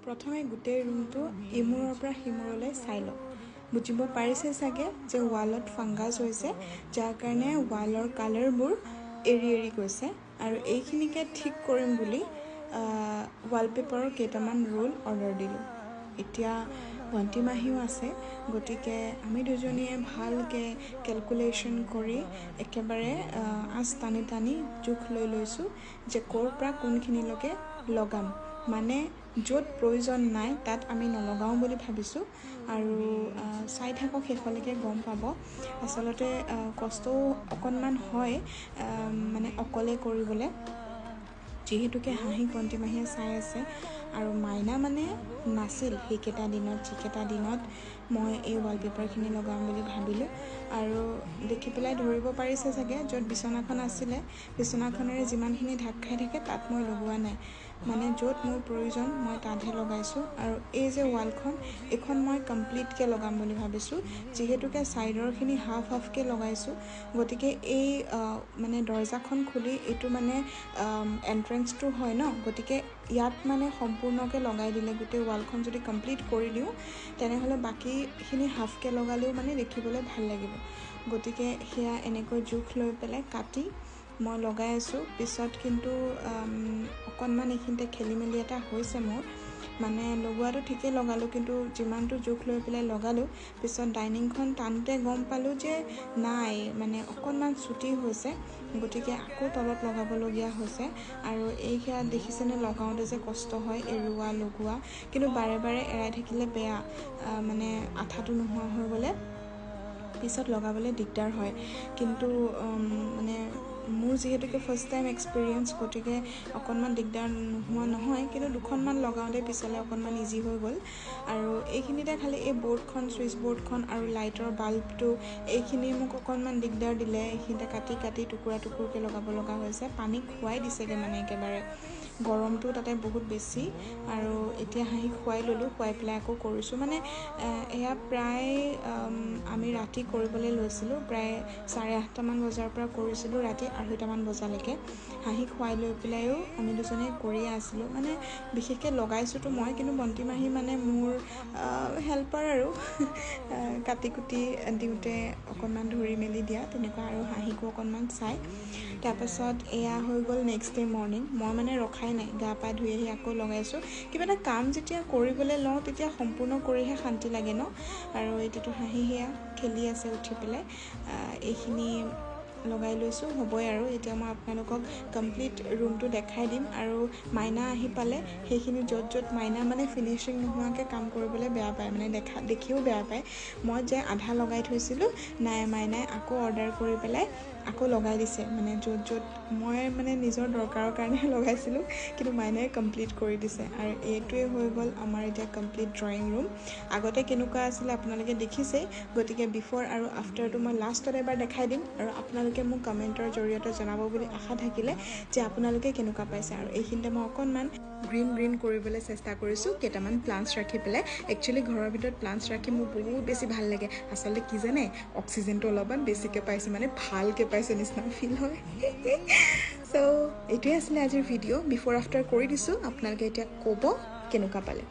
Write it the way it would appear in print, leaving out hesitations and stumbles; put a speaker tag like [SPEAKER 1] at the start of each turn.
[SPEAKER 1] প্ৰথমে গোটেই ৰুমটো ইমূৰৰ পৰা সিমূৰলৈ চাই লওঁ। বুজিব পাৰিছে চাগে যে ৱালত ফাংগাছ হৈছে, যাৰ কাৰণে ৱালৰ কালাৰবোৰ এৰি এৰি গৈছে। আৰু এইখিনিকে ঠিক কৰিম বুলি ৱালপেপাৰৰ কেইটামান ৰোল অৰ্ডাৰ দিলোঁ। এতিয়া ভণ্টি মাহীও আছে, গতিকে আমি দুজনীয়ে ভালকৈ কেলকুলেশ্যন কৰি একেবাৰে আঁচ টানি টানি জোখ লৈ লৈছোঁ যে ক'ৰ পৰা কোনখিনিলৈকে লগাম। মানে য'ত প্ৰয়োজন নাই তাত আমি নলগাওঁ বুলি ভাবিছোঁ। আৰু চাই থাকক, শেষলৈকে গম পাব। আচলতে কষ্টও অকণমান হয় মানে অকলে কৰিবলৈ, যিহেতুকে হাঁহিক ভণ্টি মাহীয়ে চাই আছে আৰু মাইনা মানে নাছিল সেইকেইটা দিনত, যিকেইটা দিনত মই এই ৱালপেপাৰখিনি লগাম বুলি ভাবিলোঁ। আৰু দেখি পেলাই ধৰিব পাৰিছে চাগে, য'ত বিচনাখন আছিলে বিচনাখনেৰে যিমানখিনি ঢাক খাই থাকে তাত মই লগোৱা নাই। মানে য'ত মোৰ প্ৰয়োজন মই তাতহে লগাইছোঁ। আৰু এই যে ৱালখন, এইখন মই কমপ্লিটকৈ লগাম বুলি ভাবিছোঁ। যিহেতুকে ছাইডৰখিনি হাফ হাফকৈ লগাইছোঁ, গতিকে এই মানে দৰজাখন খুলি এইটো মানে এণ্ট্ৰেঞ্চটো হয় ন, গতিকে ইয়াত মানে সম্পূৰ্ণকৈ লগাই দিলে, গোটেই ৱালখন যদি কমপ্লিট কৰি দিওঁ তেনেহ'লে বাকীখিনি হাফকৈ লগালেও মানে দেখিবলৈ ভাল লাগিব। গতিকে সেয়া এনেকৈ জোখ লৈ পেলাই কাটি মই লগাই আছোঁ। পিছত কিন্তু অকণমান এইখিনিতে খেলি মেলি এটা হৈছে মোৰ, মানে লগোৱাটো ঠিকেই লগালোঁ, কিন্তু যিমানটো জোখ লৈ পেলাই লগালোঁ পিছত ডাইনিংখন টানোতে গম পালোঁ যে নাই, মানে অকণমান চুটি হৈছে। গতিকে আকৌ তলত লগাবলগীয়া হৈছে। আৰু এই সেয়া দেখিছেনে, লগাওঁতে যে কষ্ট হয়, এৰুৱা লগোৱা, কিন্তু বাৰে বাৰে এৰাই থাকিলে বেয়া, মানে আঠাটো নোহোৱা হৈ গ'লে পিছত লগাবলৈ দিগদাৰ হয়। কিন্তু মানে মোৰ যিহেতুকে ফাৰ্ষ্ট টাইম এক্সপিৰিয়েঞ্চ, গতিকে অকণমান দিগদাৰ নোহোৱা নহয়, কিন্তু দুখনমান লগাওঁতে পিছলৈ অকণমান ইজি হৈ গ'ল। আৰু এইখিনিতে খালি এই বৰ্ডখন, ছুইচ বৰ্ডখন আৰু লাইটৰ বাল্বটো, এইখিনি মোক অকণমান দিগদাৰ দিলে। এইখিনিতে কাটি কাটি টুকুৰা টুকুৰকৈ লগাব লগা হৈছে। পানী খুৱাই দিছেগৈ মানে একেবাৰে, গৰমটো তাতে বহুত বেছি। আৰু এতিয়া হাঁহিক খুৱাই ল'লোঁ, খুৱাই পেলাই আকৌ কৰিছোঁ। মানে এয়া প্ৰায় আমি ৰাতি কৰিবলৈ লৈছিলোঁ, প্ৰায় 8:30মান বজাৰ পৰা কৰিছিলোঁ ৰাতি 2:30মান বজালৈকে। হাঁহিক খুৱাই লৈ পেলাইও আমি দুজনীয়ে কৰিয়ে আছিলোঁ। মানে বিশেষকৈ লগাইছোঁতো মই, কিন্তু ভণ্টি মাহী মানে মোৰ হেল্পাৰ আৰু কাটি কুটি দিওঁতে অকণমান ধৰি মেলি দিয়া তেনেকুৱা, আৰু হাঁহিকো অকণমান চাই। তাৰপাছত এয়া হৈ গ'ল নেক্সট ডে মৰ্ণিং। মই মানে ৰখাই নাই, গা পা ধুই আহি আকৌ লগাইছোঁ। কিবা এটা কাম যেতিয়া কৰিবলৈ লওঁ তেতিয়া সম্পূৰ্ণ কৰিহে শান্তি লাগে ন। আৰু এতিয়াতো হাঁহি সেয়া খেলি আছে উঠি পেলাই। এইখিনি লগাই লৈছোঁ, হ'বই আৰু। এতিয়া মই আপোনালোকক কমপ্লিট ৰুমটো দেখাই দিম। আৰু মাইনা আহি পালে সেইখিনি য'ত য'ত মাইনা মানে ফিনিচিং নোহোৱাকৈ কাম কৰিবলৈ বেয়া পায়, মানে দেখিও বেয়া পায়। মই যে আধা লগাই থৈছিলোঁ, নাই, মাইনাই আকৌ অৰ্ডাৰ কৰি পেলাই আকৌ লগাই দিছে। মানে য'ত য'ত মই মানে নিজৰ দৰকাৰৰ কাৰণেহে লগাইছিলোঁ, কিন্তু মাইনাই কমপ্লিট কৰি দিছে। আৰু এইটোৱে হৈ গ'ল আমাৰ এতিয়া কমপ্লিট ড্ৰয়িং ৰুম। আগতে কেনেকুৱা আছিলে আপোনালোকে দেখিছেই, গতিকে বিফৰ আৰু আফটাৰটো মই লাষ্টত এবাৰ দেখাই দিম। আৰু আপোনালোকে মোক কমেণ্টৰ জৰিয়তে জনাব বুলি আশা থাকিলে যে আপোনালোকে কেনেকুৱা পাইছে। আৰু এইখিনিতে মই অকণমান গ্ৰীণ কৰিবলৈ চেষ্টা কৰিছোঁ, কেইটামান প্লাণ্টছ ৰাখি পেলাই। একচুৱেলি ঘৰৰ ভিতৰত প্লাণ্টছ ৰাখি মোৰ বহুত বেছি ভাল লাগে। আচলতে কি জানে, অক্সিজেনটো অলপমান বেছিকৈ পাইছোঁ, মানে ভালকৈ পাইছোঁ নিচিনা ফিল হয়। চ' এইটোৱে আছিলে আজিৰ ভিডিঅ'। বিফৰ আফটাৰ কৰি দিছোঁ, আপোনালোকে এতিয়া ক'ব কেনেকুৱা পালে।